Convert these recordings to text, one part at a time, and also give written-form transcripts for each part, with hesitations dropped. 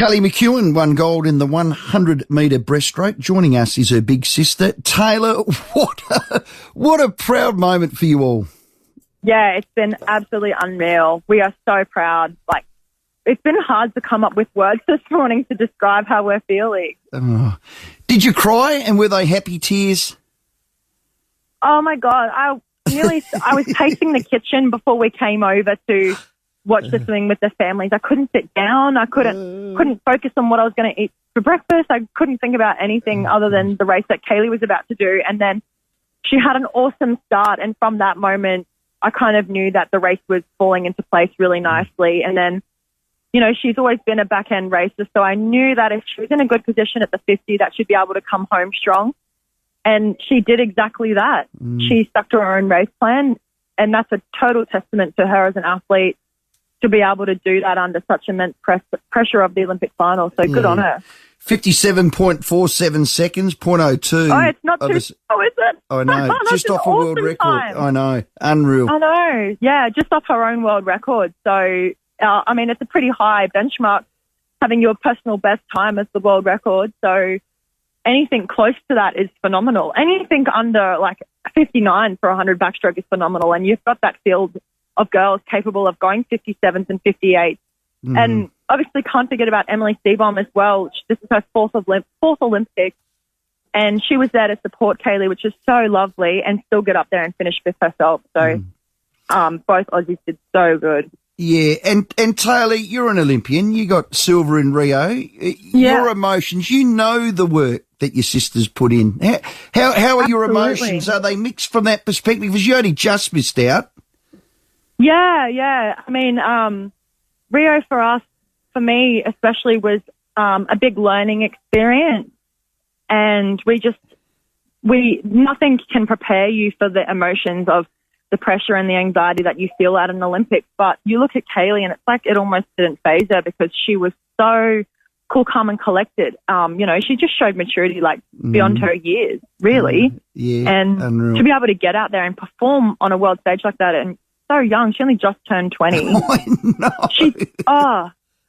Kelly McEwen won gold in the 100-metre breaststroke. Joining us is her big sister, Taylor. What a proud moment for you all. Yeah, it's been absolutely unreal. We are so proud. Like, it's been hard to come up with words this morning to describe how we're feeling. Oh. Did you cry, and were they happy tears? Oh, my God. I was pacing the kitchen before we came over to watch the swimming with the families. I couldn't sit down. I couldn't focus on what I was going to eat for breakfast. I couldn't think about anything other than the race that Kaylee was about to do. And then she had an awesome start. And from that moment, I kind of knew that the race was falling into place really nicely. And then, you know, she's always been a back-end racer. So I knew that if she was in a good position at the 50, that she'd be able to come home strong. And she did exactly that. She stuck to her own race plan. And that's a total testament to her as an athlete, to be able to do that under such immense pressure of the Olympic final. So good on her. 57.47 seconds, 0.02. Oh, it's not too slow, is it? I know. Just off a world record. Time. I know. Unreal. I know. Yeah, just off her own world record. So, I mean, it's a pretty high benchmark, having your personal best time as the world record. So anything close to that is phenomenal. Anything under, like, 59 for a 100 backstroke is phenomenal. And you've got that field of girls capable of going 57s and 58s. And obviously can't forget about Emily Seebohm as well. This is her fourth Olympic. And she was there to support Kaylee, which is so lovely, and still get up there and finish fifth herself. So both Aussies did so good. Yeah, and Taylor, you're an Olympian. You got silver in Rio. Your emotions, you know the work that your sisters put in. How are your emotions? Are they mixed from that perspective? Because you only just missed out. Yeah. I mean, Rio for me especially, was a big learning experience. And nothing can prepare you for the emotions of the pressure and the anxiety that you feel at an Olympics. But you look at Kaylee and it's like it almost didn't faze her, because she was so cool, calm and collected. You know, she just showed maturity like beyond her years, really. And unreal. To be able to get out there and perform on a world stage like that, and so young, she only just turned 20.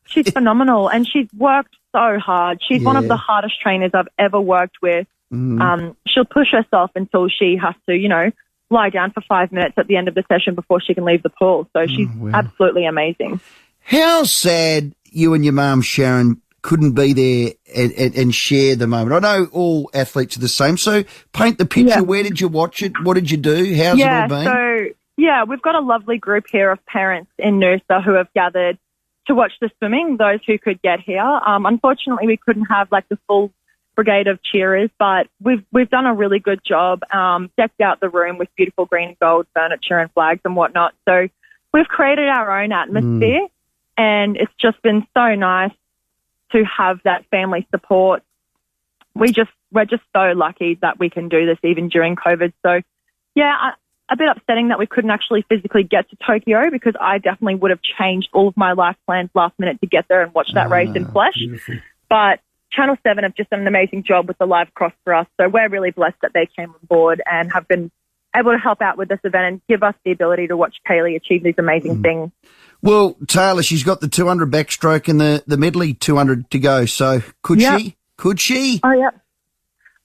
She's phenomenal, and she's worked so hard. She's one of the hardest trainers I've ever worked with. She'll push herself until she has to, you know, lie down for 5 minutes at the end of the session before she can leave the pool. So she's absolutely amazing. How sad you and your mum, Sharon, couldn't be there and share the moment. I know all athletes are the same, so paint the picture. Where did you watch it? What did you do? How's it all been? We've got a lovely group here of parents in Noosa who have gathered to watch the swimming, those who could get here. Unfortunately, we couldn't have like the full brigade of cheerers, but we've done a really good job, decked out the room with beautiful green and gold furniture and flags and whatnot. So we've created our own atmosphere, and it's just been so nice to have that family support. We're just so lucky that we can do this even during COVID. So a bit upsetting that we couldn't actually physically get to Tokyo, because I definitely would have changed all of my life plans last minute to get there and watch that race in flesh. Beautiful. But Channel 7 have just done an amazing job with the live cross for us. So we're really blessed that they came on board and have been able to help out with this event and give us the ability to watch Kaylee achieve these amazing things. Well, Taylor, she's got the 200 backstroke and the medley 200 to go. So could she? Could she? Oh, yeah.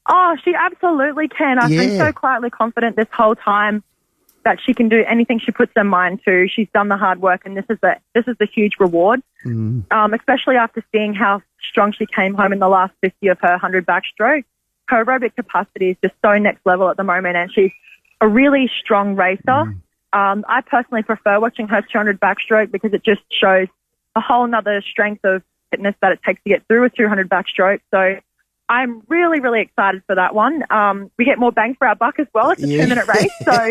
Oh, she absolutely can. I've been so quietly confident this whole time that she can do anything she puts her mind to. She's done the hard work, and this is the huge reward, especially after seeing how strong she came home in the last 50 of her 100 backstroke. Her aerobic capacity is just so next level at the moment, and she's a really strong racer. I personally prefer watching her 200 backstroke because it just shows a whole nother strength of fitness that it takes to get through a 200 backstroke. So I'm really, really excited for that one. We get more bang for our buck as well. It's a 2-minute race, so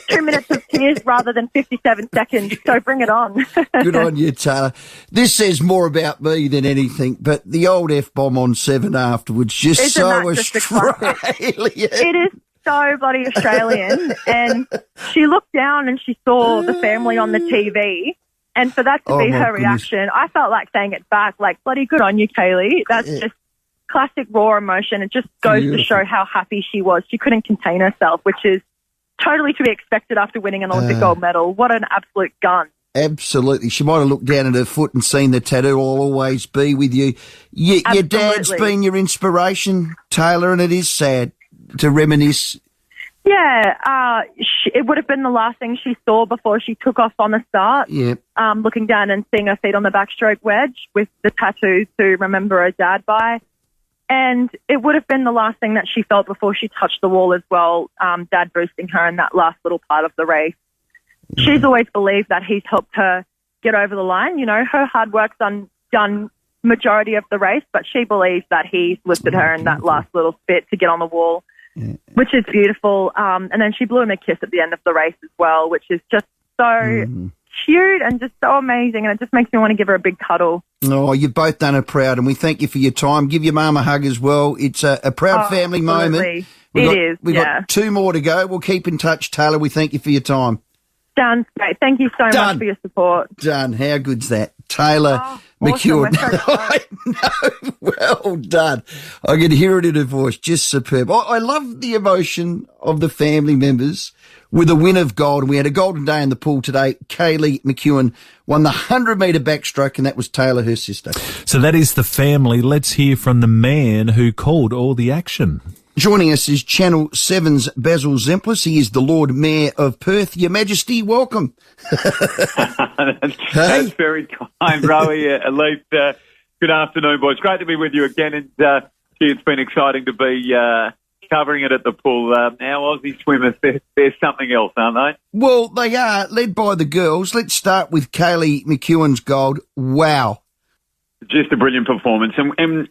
2 minutes of tears rather than 57 seconds. So bring it on. Good on you, Taylor. This says more about me than anything, but the old F-bomb on 7 afterwards, just so Australian. It is so bloody Australian. And she looked down and she saw the family on the TV. And for that to be her reaction, I felt like saying it back, like, bloody good on you, Kaylee. That's just classic raw emotion. It just goes to show how happy she was. She couldn't contain herself, which is totally to be expected after winning an Olympic gold medal. What an absolute gun. Absolutely. She might have looked down at her foot and seen the tattoo. I'll always be with you. Your dad's been your inspiration, Taylor, and it is sad to reminisce. Yeah, it would have been the last thing she saw before she took off on the start. Yeah. Looking down and seeing her feet on the backstroke wedge with the tattoos to remember her dad by. And it would have been the last thing that she felt before she touched the wall as well, Dad boosting her in that last little part of the race. She's always believed that he's helped her get over the line. You know, her hard work's done majority of the race, but she believes that he's lifted her in that last little bit to get on the wall, which is beautiful. And then she blew him a kiss at the end of the race as well, which is just so cute and just so amazing. And it just makes me want to give her a big cuddle. Oh, you've both done her proud, and we thank you for your time. Give your mum a hug as well. It's a proud family moment. We've got 2 more to go. We'll keep in touch, Taylor. We thank you for your time. Sounds great. Thank you so much for your support. Done. How good's that? Taylor McEwen. I know. Well done. I can hear it in her voice. Just superb. I love the emotion of the family members with a win of gold. We had a golden day in the pool today. Kaylee McEwen won the 100-metre backstroke, and that was Taylor, her sister. So that is the family. Let's hear from the man who called all the action. Joining us is Channel 7's Basil Zemplis. He is the Lord Mayor of Perth. Your Majesty, welcome. That's very kind, Rowie. Elite. Good afternoon, boys. Great to be with you again. And it's been exciting to be covering it at the pool. Our Aussie swimmers, they're something else, aren't they? Well, they are, led by the girls. Let's start with Kaylee McEwen's gold. Wow. Just a brilliant performance. And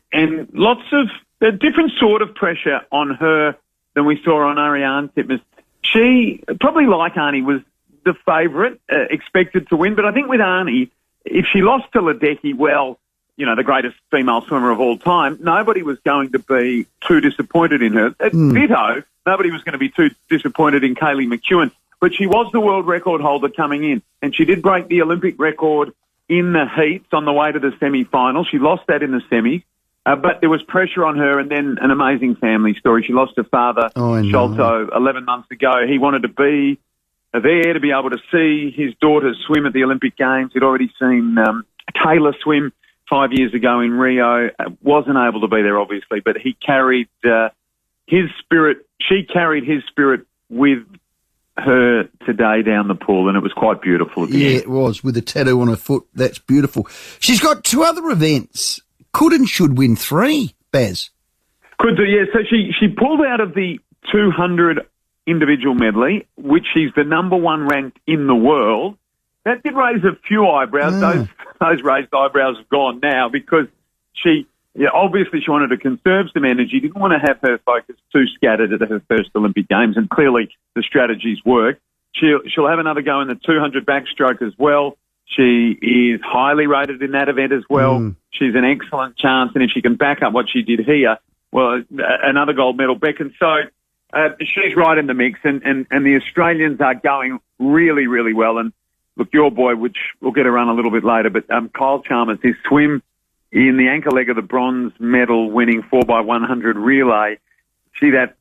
lots of a different sort of pressure on her than we saw on Ariane Titmus. She, probably like Arnie, was the favourite, expected to win. But I think with Arnie, if she lost to Ledecky, well, you know, the greatest female swimmer of all time, nobody was going to be too disappointed in her. Ditto, nobody was going to be too disappointed in Kaylee McEwen. But she was the world record holder coming in, and she did break the Olympic record in the heats on the way to the semi-final. She lost that in the semis. But there was pressure on her, and then an amazing family story. She lost her father, Sholto, 11 months ago. He wanted to be there to be able to see his daughter swim at the Olympic Games. He'd already seen Taylor swim 5 years ago in Rio. Wasn't able to be there, obviously, but he carried his spirit. She carried his spirit with her today down the pool, and it was quite beautiful. Yeah, it was, with a tattoo on her foot. That's beautiful. She's got 2 other events. Could and should win 3, Baz. Could do, yeah. So she pulled out of the 200 individual medley, which she's the number 1 ranked in the world. That did raise a few eyebrows. Those raised eyebrows have gone now because obviously she wanted to conserve some energy, didn't want to have her focus too scattered at her first Olympic Games, and clearly the strategies work. She'll have another go in the 200 backstroke as well. She is highly rated in that event as well. She's an excellent chance, and if she can back up what she did here, well, another gold medal beckons. So she's right in the mix, and the Australians are going really, really well. And look, your boy, which we'll get a run a little bit later, but Kyle Chalmers, his swim in the anchor leg of the bronze medal winning 4x100 relay, that's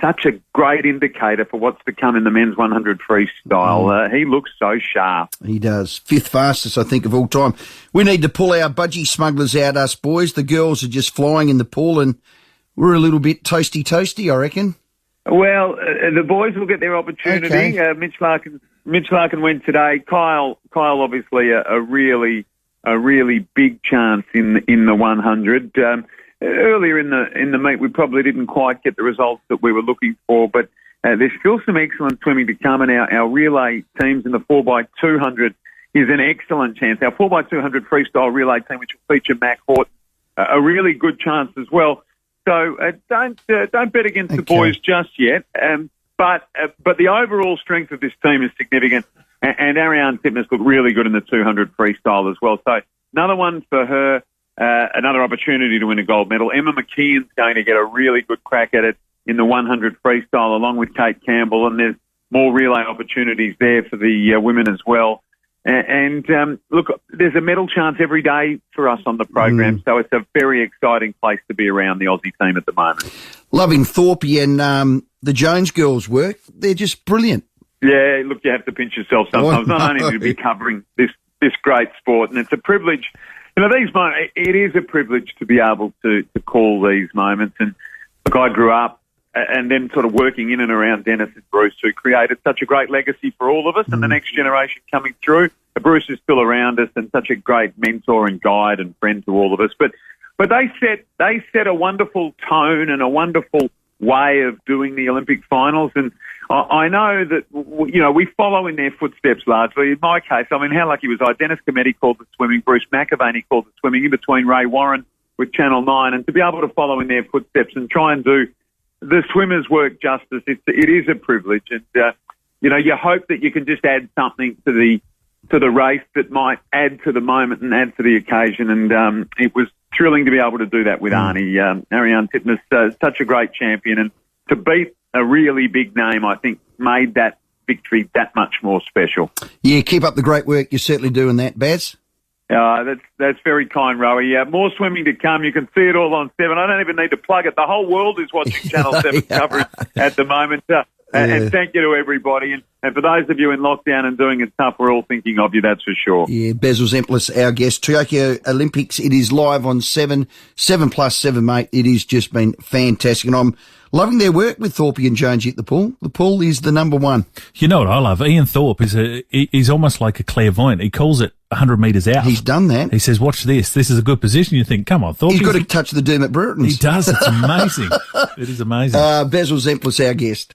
such a great indicator for what's to come in the men's 100 freestyle. He looks so sharp. He does. 5th fastest, I think, of all time. We need to pull our budgie smugglers out, us boys. The girls are just flying in the pool, and we're a little bit toasty, I reckon. Well, the boys will get their opportunity. Okay. Mitch Larkin went today. Kyle obviously a really big chance in the 100. Earlier in the meet, we probably didn't quite get the results that we were looking for, but there's still some excellent swimming to come, and our relay teams in the 4x200 is an excellent chance. Our 4x200 freestyle relay team, which will feature Mac Horton, a really good chance as well. So don't bet against the boys just yet. But the overall strength of this team is significant, and Ariane Titmus looked really good in the 200 freestyle as well. So another one for her. Another opportunity to win a gold medal. Emma McKeon's going to get a really good crack at it in the 100 freestyle along with Kate Campbell, and there's more relay opportunities there for the women as well. And look, there's a medal chance every day for us on the program, so it's a very exciting place to be around the Aussie team at the moment. Loving Thorpe and the Jones girls' work. They're just brilliant. Yeah, look, you have to pinch yourself sometimes, not only to be covering this great sport, and it's a privilege. You know, these moments, it is a privilege to be able to call these moments. And look, I grew up and then sort of working in and around Dennis and Bruce, who created such a great legacy for all of us and the next generation coming through. Bruce is still around us and such a great mentor and guide and friend to all of us. But they set a wonderful tone and a wonderful way of doing the Olympic finals. And I know that, you know, we follow in their footsteps largely. In my case, I mean, how lucky was I? Dennis Cometti called the swimming, Bruce McAvaney called the swimming, in between Ray Warren with Channel 9, and to be able to follow in their footsteps and try and do the swimmers' work justice, it is a privilege. And, you know, you hope that you can just add something to the race that might add to the moment and add to the occasion. And it was thrilling to be able to do that with Arnie. Ariane Titmus, such a great champion. And to beat a really big name, I think, made that victory that much more special. Yeah, keep up the great work. You're certainly doing that, Baz. That's very kind, Rowie. More swimming to come. You can see it all on 7. I don't even need to plug it. The whole world is watching Channel 7 coverage at the moment. And thank you to everybody. And for those of you in lockdown and doing it tough, we're all thinking of you, that's for sure. Yeah, Basil Zemplis, our guest. Tokyo Olympics, it is live on 7+7, mate. It has just been fantastic. And I'm loving their work with Thorpe and Jonesy at the pool. The pool is the number one. You know what I love? Ian Thorpe he's almost like a clairvoyant. He calls it 100 metres out. He's done that. He says, watch this. This is a good position. You think, come on, Thorpe. He's got to touch the Dermot Burtons. He does. It's amazing. It is amazing. Basil Zemplis, our guest.